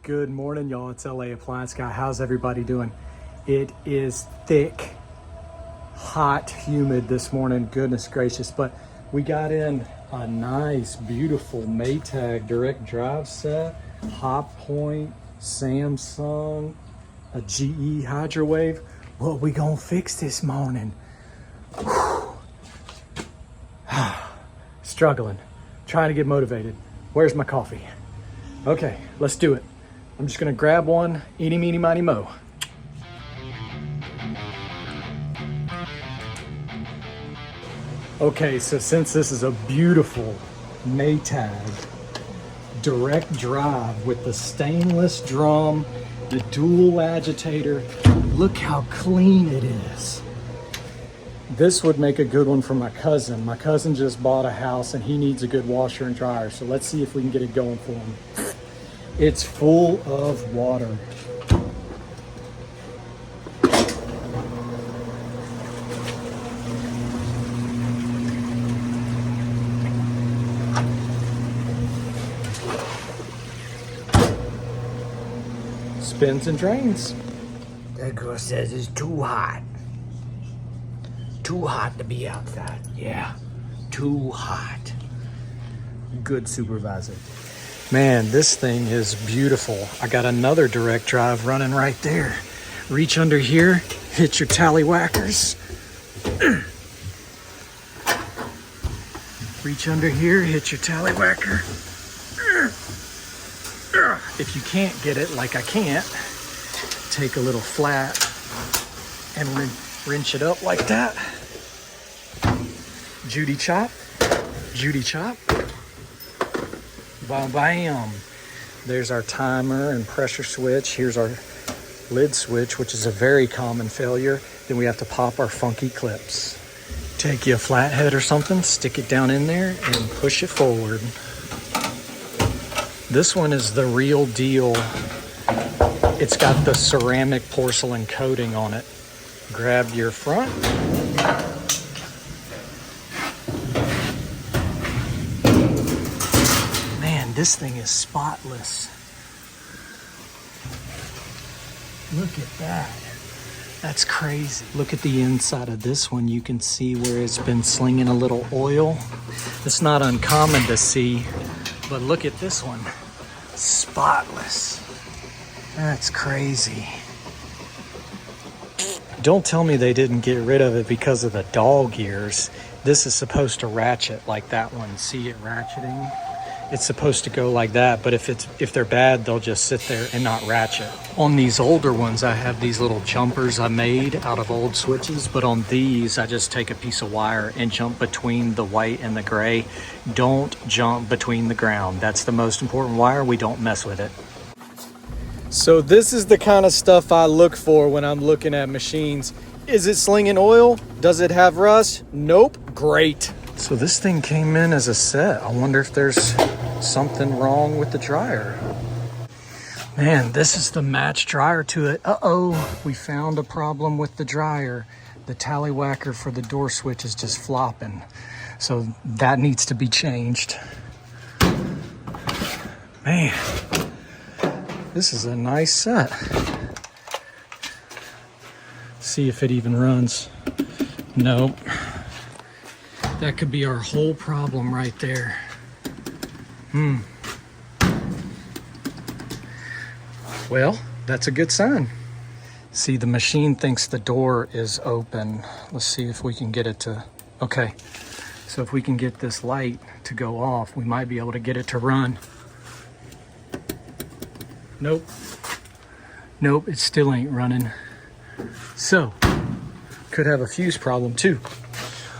Good morning, y'all. It's LA Appliance Guy. How's everybody doing? It is thick, hot, humid this morning. Goodness gracious. But we got in a nice, beautiful Maytag Direct Drive set, Hot Point, Samsung, a GE Hydrowave. What we gonna fix this morning? Struggling, trying to get motivated. Where's my coffee? Okay, let's do it. I'm just gonna grab one, eeny, meeny, miny, mo. Okay, so since this is a beautiful Maytag Direct Drive with the stainless drum, the dual agitator, look how clean it is. This would make a good one for my cousin. My cousin just bought a house and he needs a good washer and dryer. So let's see if we can get it going for him. It's full of water. Spins and drains. That girl says it's too hot. Too hot to be outside. Yeah, too hot. Good supervisor. Man, this thing is beautiful. I got another direct drive running right there. Reach under here, hit your tallywhackers. Reach under here, hit your tallywhacker. If you can't get it like I can't, take a little flat and wrench it up like that. Judy chop, Judy chop. Bam, bam. There's our timer and pressure switch. Here's our lid switch, which is a very common failure. Then we have to pop our funky clips. Take you a flathead or something, stick it down in there and push it forward. This one is the real deal. It's got the ceramic porcelain coating on it. Grab your front. Man, this thing is spotless. Look at that. That's crazy. Look at the inside of this one. You can see where it's been slinging a little oil. It's not uncommon to see, but look at this one. Spotless. That's crazy. Don't tell me they didn't get rid of it because of the dog ears. This is supposed to ratchet like that one. See it ratcheting? It's supposed to go like that, but if they're bad, they'll just sit there and not ratchet. On these older ones, I have these little jumpers I made out of old switches, but on these, I just take a piece of wire and jump between the white and the gray. Don't jump between the ground. That's the most important wire. We don't mess with it. So this is the kind of stuff I look for when I'm looking at machines. Is it slinging oil? Does it have rust? Nope. Great. So this thing came in as a set. I wonder if there's something wrong with the dryer. Man, this is the match dryer to it. Uh-oh, we found a problem with the dryer. The tallywhacker for the door switch is just flopping. So that needs to be changed. Man, this is a nice set. See if it even runs. Nope. That could be our whole problem right there. Well, that's a good sign. See, the machine thinks the door is open. Let's see if we can get it to, okay. So if we can get this light to go off, we might be able to get it to run. Nope. Nope, it still ain't running. So, could have a fuse problem too.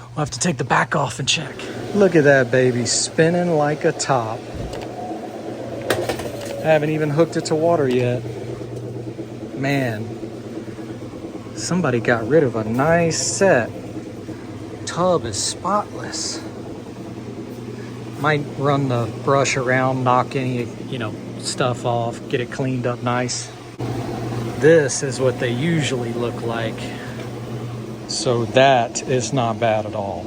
We'll have to take the back off and check. Look at that baby spinning like a top. I haven't even hooked it to water yet. Man, somebody got rid of a nice set. Tub is spotless. Might run the brush around, knock any, stuff off, get it cleaned up nice. This is what they usually look like. So that is not bad at all.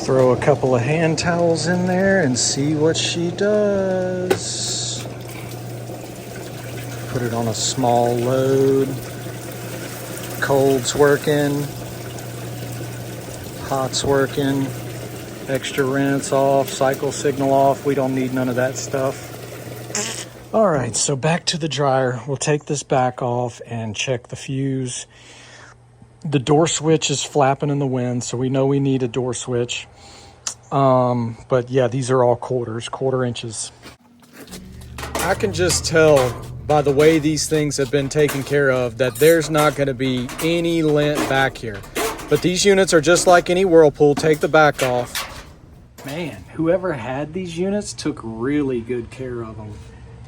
Throw a couple of hand towels in there and see what she does. Put it on a small load. Cold's working. Hot's working. Extra rinse off, cycle signal off. We don't need none of that stuff. All right, so back to the dryer. We'll take this back off and check the fuse. The door switch is flapping in the wind, so we know we need a door switch. But yeah, these are all quarter inches. I can just tell by the way these things have been taken care of that there's not going to be any lint back here. But these units are just like any Whirlpool. Take the back off. Man, whoever had these units took really good care of them.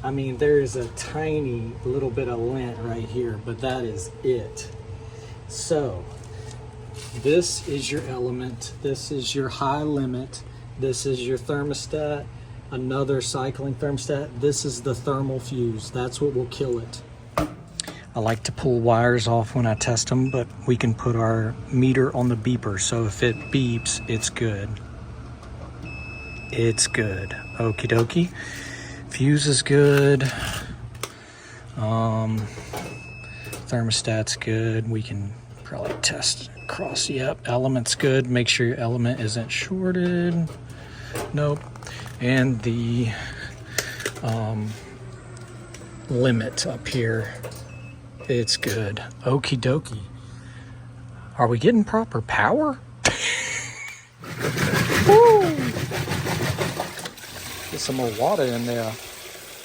I mean, there's a tiny little bit of lint right here, but that is it. So, this is your element. This is your high limit. This is your thermostat. Another cycling thermostat. This is the thermal fuse. That's what will kill it. I like to pull wires off when I test them, but we can put our meter on the beeper, so if it beeps, it's good. It's good. Okie dokie. Fuse is good. Thermostat's good. We can probably test it across. Yep, element's good. Make sure your element isn't shorted. Nope. And the limit up here, it's good. Okie dokie. Are we getting proper power? Woo! Get some more water in there.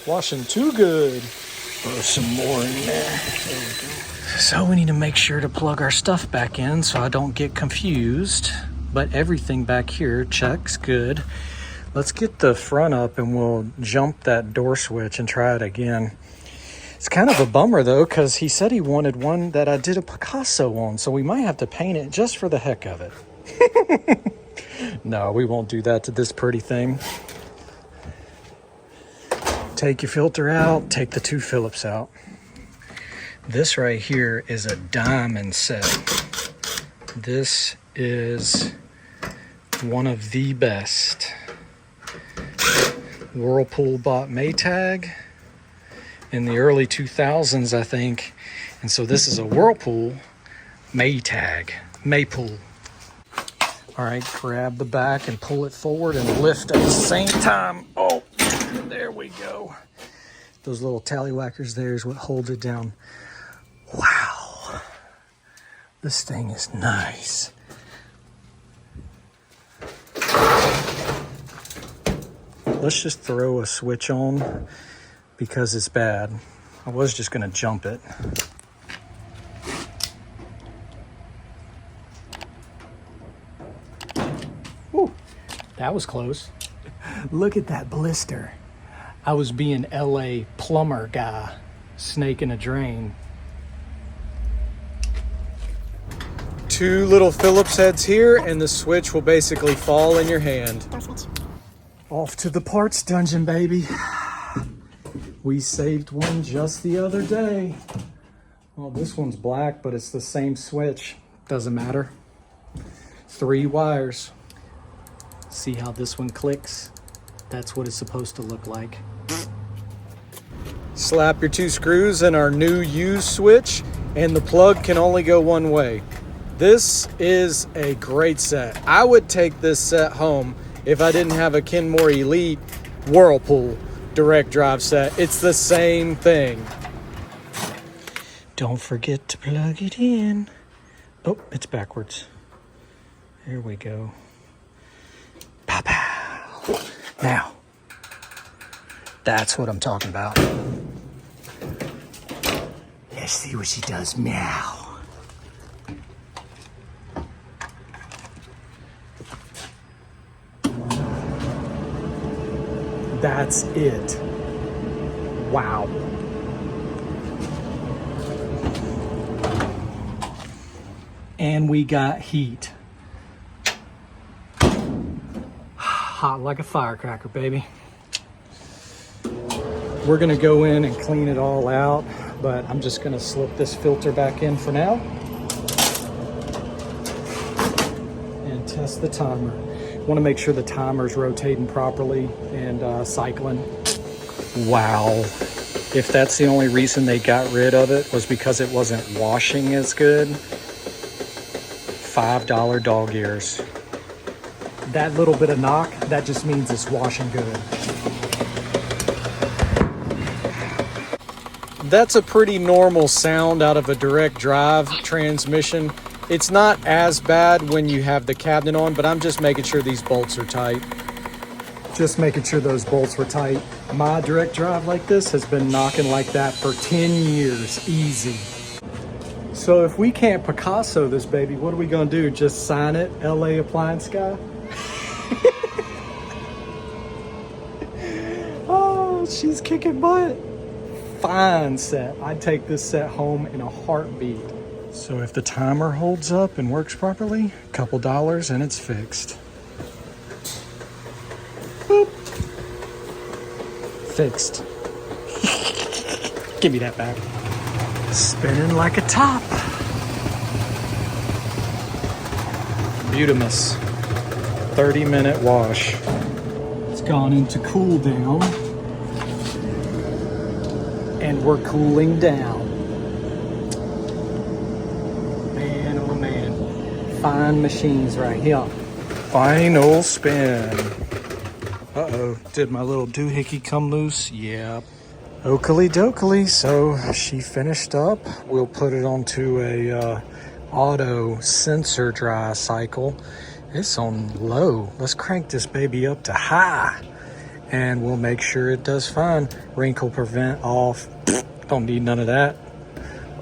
Washing too good. Throw some more in there. There we go. So we need to make sure to plug our stuff back in so I don't get confused. But everything back here checks good. Let's get the front up and we'll jump that door switch and try it again. It's kind of a bummer though, because he said he wanted one that I did a Picasso on, so we might have to paint it just for the heck of it. No, we won't do that to this pretty thing. Take your filter out, take the 2 Phillips out. This right here is a diamond set. This is one of the best. Whirlpool bought Maytag in the early 2000s, I think. And so this is a Whirlpool Maytag. Maypool. All right, grab the back and pull it forward and lift at the same time. Oh, there we go. Those little tallywhackers there is what holds it down. Wow. This thing is nice. Let's just throw a switch on because it's bad. I was just gonna jump it. Ooh, that was close. Look at that blister. I was being LA plumber guy, snake in a drain. 2 little Phillips heads here, and the switch will basically fall in your hand. Off to the parts dungeon, baby. We saved one just the other day. Well, this one's black, but it's the same switch. Doesn't matter. 3 wires. See how this one clicks? That's what it's supposed to look like. Slap your 2 screws in our new used switch, and the plug can only go one way. This is a great set. I would take this set home if I didn't have a Kenmore Elite Whirlpool direct drive set. It's the same thing. Don't forget to plug it in. Oh, it's backwards. There we go. Pow pow. Now, that's what I'm talking about. Let's see what she does now. That's it. Wow. And we got heat. Hot like a firecracker, baby. We're gonna go in and clean it all out, but I'm just gonna slip this filter back in for now and test the timer. Want to make sure the timer's rotating properly and cycling. Wow. If that's the only reason they got rid of it was because it wasn't washing as good, $5 dog ears. That little bit of knock, that just means it's washing good. That's a pretty normal sound out of a direct drive transmission. It's not as bad when you have the cabinet on, but I'm just making sure these bolts are tight. Just making sure those bolts were tight. My direct drive like this has been knocking like that for 10 years, easy. So if we can't Picasso this baby, what are we gonna do? Just sign it, LA Appliance Guy? Oh, she's kicking butt. Fine set. I'd take this set home in a heartbeat. So if the timer holds up and works properly, a couple dollars and it's fixed. Boop. Fixed. Give me that back. Spinning like a top. Beautimus. 30-minute wash. It's gone into cool down. And we're cooling down. Man, oh man. Fine machines right here. Final spin. Uh-oh, did my little doohickey come loose? Yep. Oakley dokley, so she finished up. We'll put it onto a auto sensor dry cycle. It's on low. Let's crank this baby up to high. And we'll make sure it does fine. Wrinkle prevent off. Don't need none of that.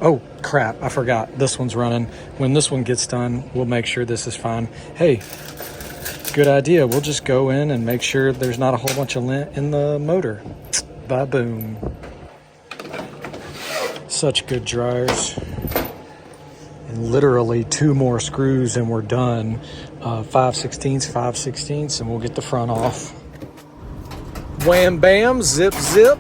Oh crap, I forgot. This one's running. When this one gets done, we'll make sure this is fine. Hey, good idea. We'll just go in and make sure there's not a whole bunch of lint in the motor. Ba-boom. Such good dryers. And literally 2 more screws and we're done. 5/16, and we'll get the front off. Wham bam, zip zip.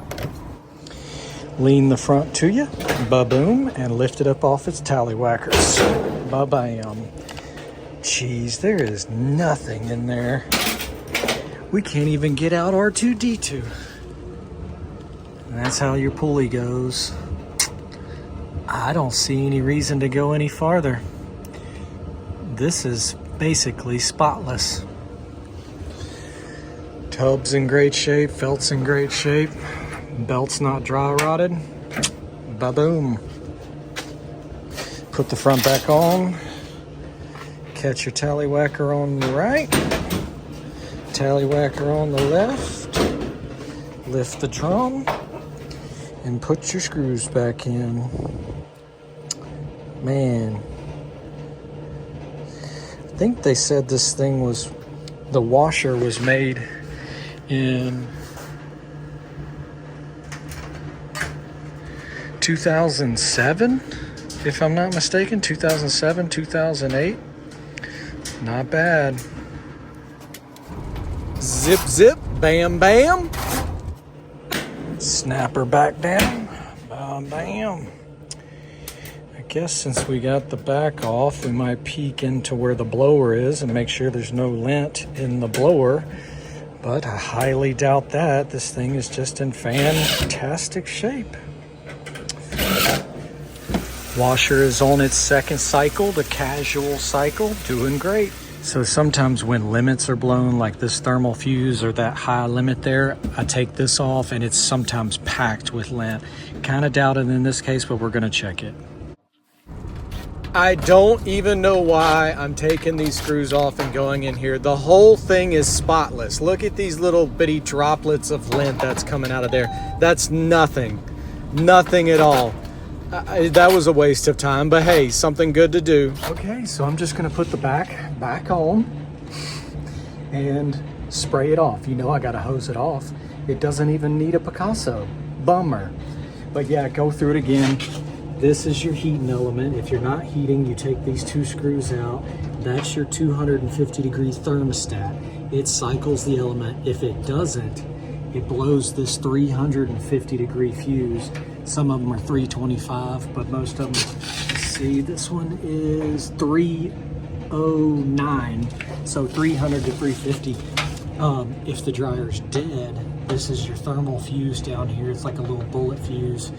Lean the front to you, ba-boom, and lift it up off its tallywhackers. Ba-bam. Jeez, there is nothing in there. We can't even get out R2-D2. And that's how your pulley goes. I don't see any reason to go any farther. This is basically spotless. Tub's in great shape, felt's in great shape, belt's not dry rotted. Ba-boom. Put the front back on. Catch your tallywhacker on the right, tallywhacker on the left. Lift the drum and put your screws back in. Man, I think they said this thing was, the washer was made in 2007, if I'm not mistaken. 2007, 2008. Not bad. Zip zip, bam bam. Snap her back down. Bam bam. I guess since we got the back off, we might peek into where the blower is and make sure there's no lint in the blower. But I highly doubt that. This thing is just in fantastic shape. Washer is on its second cycle, the casual cycle, doing great. So sometimes when limits are blown, like this thermal fuse or that high limit there, I take this off and it's sometimes packed with lint. Kind of doubt it in this case, but we're gonna check it. I don't even know why I'm taking these screws off and going in here. The whole thing is spotless. Look at these little bitty droplets of lint that's coming out of there. That's nothing. Nothing at all. That was a waste of time, but hey, something good to do. Okay, so I'm just gonna put the back on and spray it off. You know I gotta hose it off. It doesn't even need a Picasso. Bummer. But yeah, go through it again. This is your heating element. If you're not heating, you take these 2 screws out. That's your 250-degree thermostat. It cycles the element. If it doesn't, it blows this 350-degree fuse. Some of them are 325, but most of them, let's see, this one is 309. So 300 to 350. If the dryer's dead, this is your thermal fuse down here. It's like a little bullet fuse.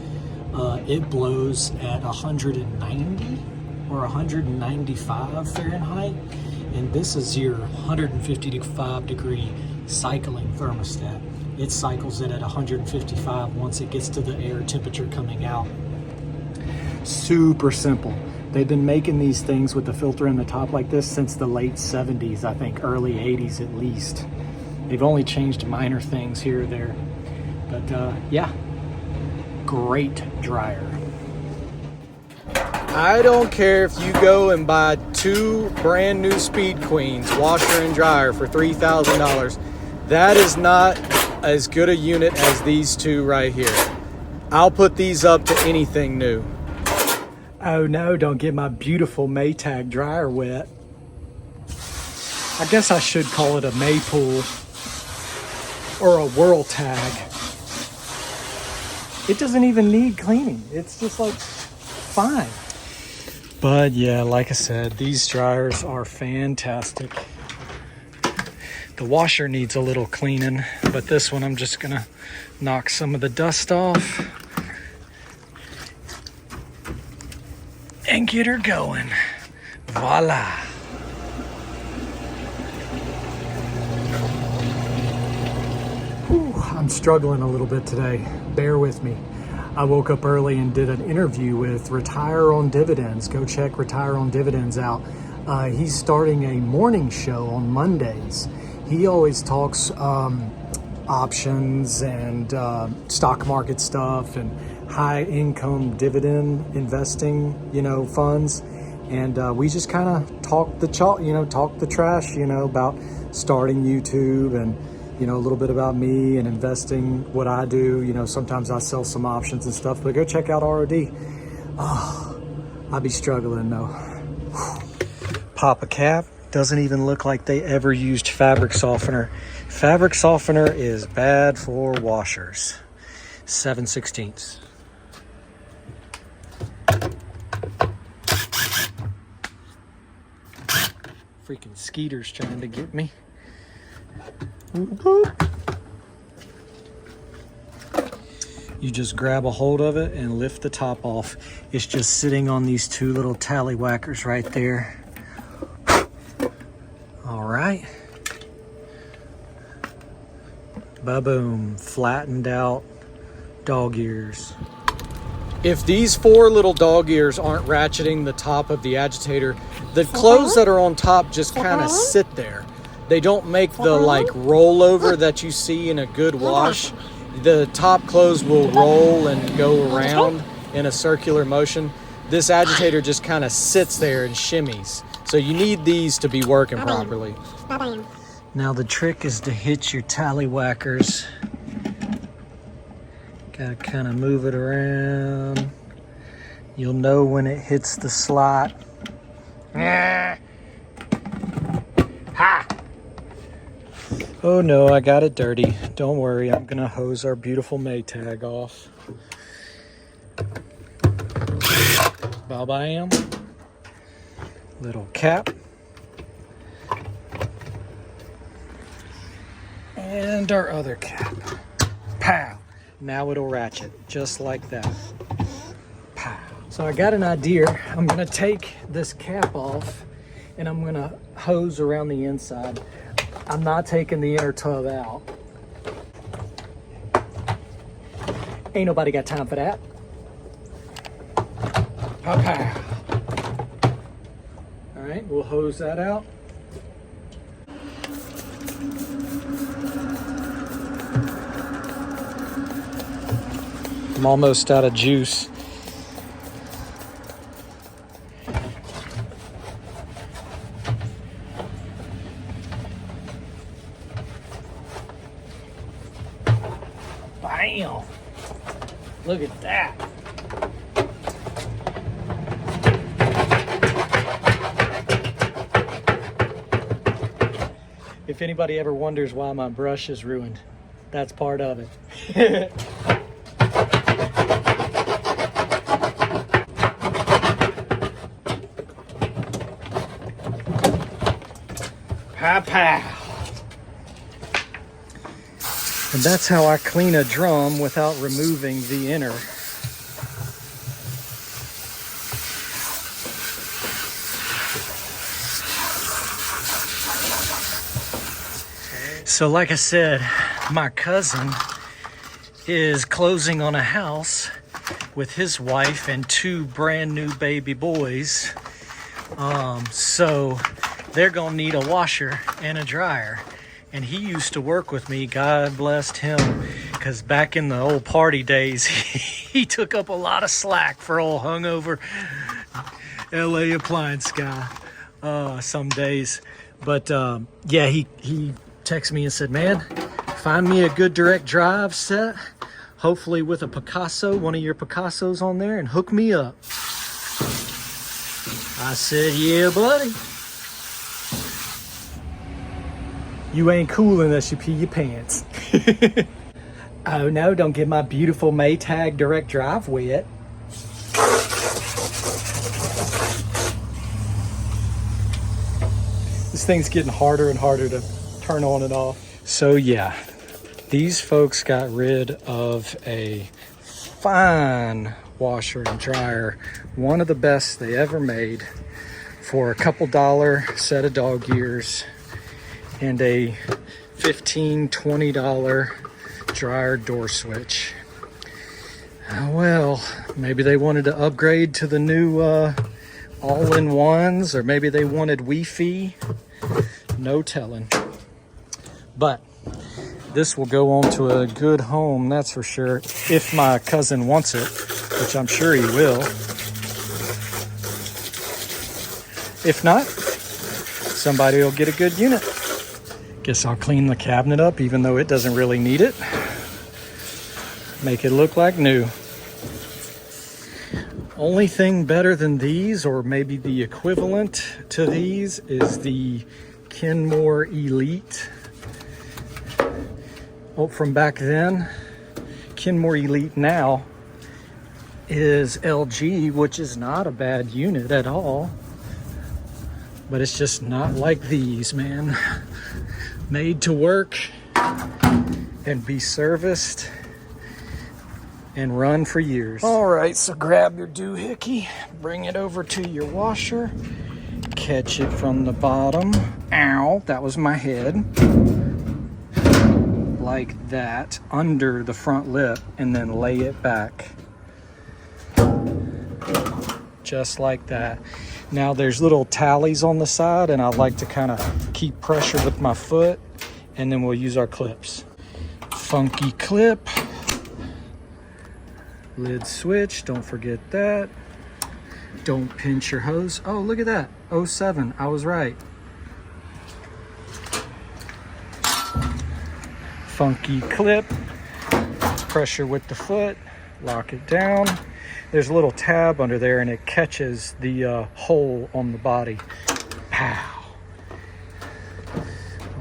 It blows at 190 or 195 Fahrenheit, and this is your 155 degree cycling thermostat. It cycles it at 155 once it gets to the air temperature coming out. Super simple. They've been making these things with the filter in the top like this since the late 70s, I think early 80s at least. They've only changed minor things here or there, but yeah, great dryer. I don't care if you go and buy 2 brand new Speed Queens washer and dryer for $3,000. That is not as good a unit as these 2 right here. I'll put these up to anything new. Oh no, don't get my beautiful Maytag dryer wet. I guess I should call it a Maypool or a Whirltag. It doesn't even need cleaning. It's just like fine. But yeah, like I said, these dryers are fantastic. The washer needs a little cleaning, but this one I'm just gonna knock some of the dust off and get her going. Voila. Whew, I'm struggling a little bit today. Bear with me. I woke up early and did an interview with Retire on Dividends. Go check Retire on Dividends out. He's starting a morning show on Mondays. He always talks options and stock market stuff and high income dividend investing, funds. And we just kind of talk the trash, about starting YouTube and, a little bit about me and investing, what I do. Sometimes I sell some options and stuff, but go check out ROD. Oh, I'd be struggling though. Pop a cap. Doesn't even look like they ever used fabric softener. Fabric softener is bad for washers. 7/16. Freaking Skeeter's trying to get me. You just grab a hold of it and lift the top off. It's just sitting on these 2 little tallywhackers right there. All right. Ba-boom, flattened out dog ears. If these 4 little dog ears aren't ratcheting the top of the agitator, the clothes that are on top just kind of sit there. They don't make the rollover that you see in a good wash. The top clothes will roll and go around in a circular motion. This agitator just kind of sits there and shimmies. So you need these to be working properly. Now the trick is to hit your tallywhackers. Gotta kind of move it around. You'll know when it hits the slot. Ha! Oh no, I got it dirty. Don't worry, I'm gonna hose our beautiful Maytag off. Bam. Little cap. And our other cap. Pow. Now it'll ratchet, just like that. Pow. So I got an idea. I'm gonna take this cap off and I'm gonna hose around the inside. I'm not taking the inner tub out. Ain't nobody got time for that. Pow. All right, we'll hose that out. I'm almost out of juice. Bam! Look at that. If anybody ever wonders why my brush is ruined, that's part of it. Pow, pow. And that's how I clean a drum without removing the inner. So like I said, my cousin is closing on a house with his wife and 2 brand new baby boys. So they're gonna need a washer and a dryer. And he used to work with me, God blessed him, because back in the old party days, he took up a lot of slack for old hungover LA appliance guy some days. But yeah, he texted me and said, man, find me a good direct drive set, hopefully with a Picasso, one of your Picassos on there, and hook me up. I said, yeah, buddy. You ain't cool unless you pee your pants. Oh no, don't get my beautiful Maytag direct drive wet. This thing's getting harder and harder to turn on and off. So yeah, these folks got rid of a fine washer and dryer, one of the best they ever made, for a couple dollar set of dog ears and a $15–20 dryer door switch. Well, maybe they wanted to upgrade to the new all-in-ones, or maybe they wanted Wi-Fi. No telling. But this will go on to a good home, that's for sure, if my cousin wants it, which I'm sure he will. If not, somebody will get a good unit. Guess I'll clean the cabinet up, even though it doesn't really need it. Make it look like new. Only thing better than these, or maybe the equivalent to these, is the Kenmore Elite. Oh, from back then. Kenmore Elite now is LG, which is not a bad unit at all. But it's just not like these, man. Made to work and be serviced and run for years. All right, so grab your doohickey, bring it over to your washer, catch it from the bottom. Ow, that was my head. Like that, under the front lip, and then lay it back. Just like that. Now there's little tallies on the side, and I like to kind of keep pressure with my foot, and then we'll use our clips. Funky clip. Lid switch, don't forget that. Don't pinch your hose. Oh, look at that, 07, I was right. Funky clip, pressure with the foot, lock it down. There's a little tab under there, and it catches the hole on the body. Pow.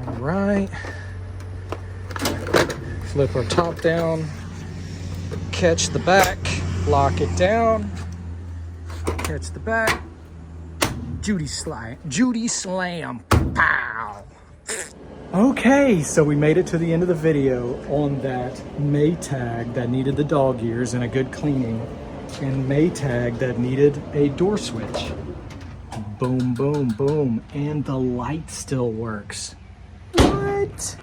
All right. Flip our top down, catch the back, lock it down, catch the back, Judy slam, pow. Okay, so we made it to the end of the video on that Maytag that needed the dog ears and a good cleaning, and Maytag that needed a door switch. Boom, boom, boom, and the light still works. What?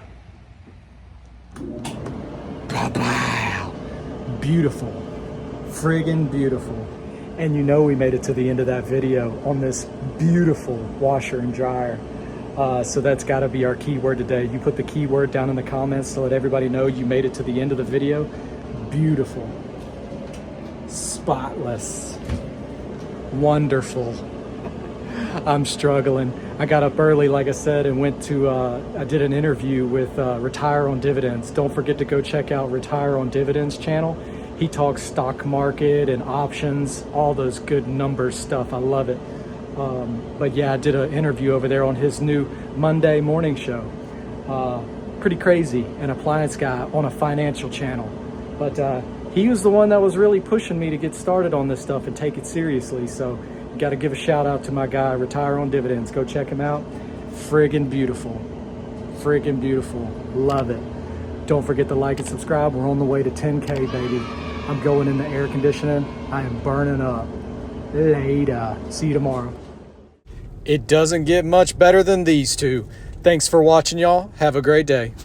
Beautiful, friggin' beautiful. And you know we made it to the end of that video on this beautiful washer and dryer. So that's got to be our keyword today. You put the keyword down in the comments to let everybody know you made it to the end of the video. Beautiful, spotless, wonderful. I'm struggling. I got up early, like I said, and went to, I did an interview with Retire on Dividends. Don't forget to go check out Retire on Dividends channel. He talks stock market and options, all those good numbers stuff. I love it. But yeah, I did an interview over there on his new Monday morning show. Pretty crazy, an appliance guy on a financial channel. But he was the one that was really pushing me to get started on this stuff and take it seriously. So got to give a shout out to my guy, Retire on Dividends. Go check him out. Friggin' beautiful. Friggin' beautiful. Love it. Don't forget to like and subscribe. We're on the way to 10K, baby. I'm going in the air conditioning. I am burning up. Later. See you tomorrow. It doesn't get much better than these two. Thanks for watching, y'all. Have a great day.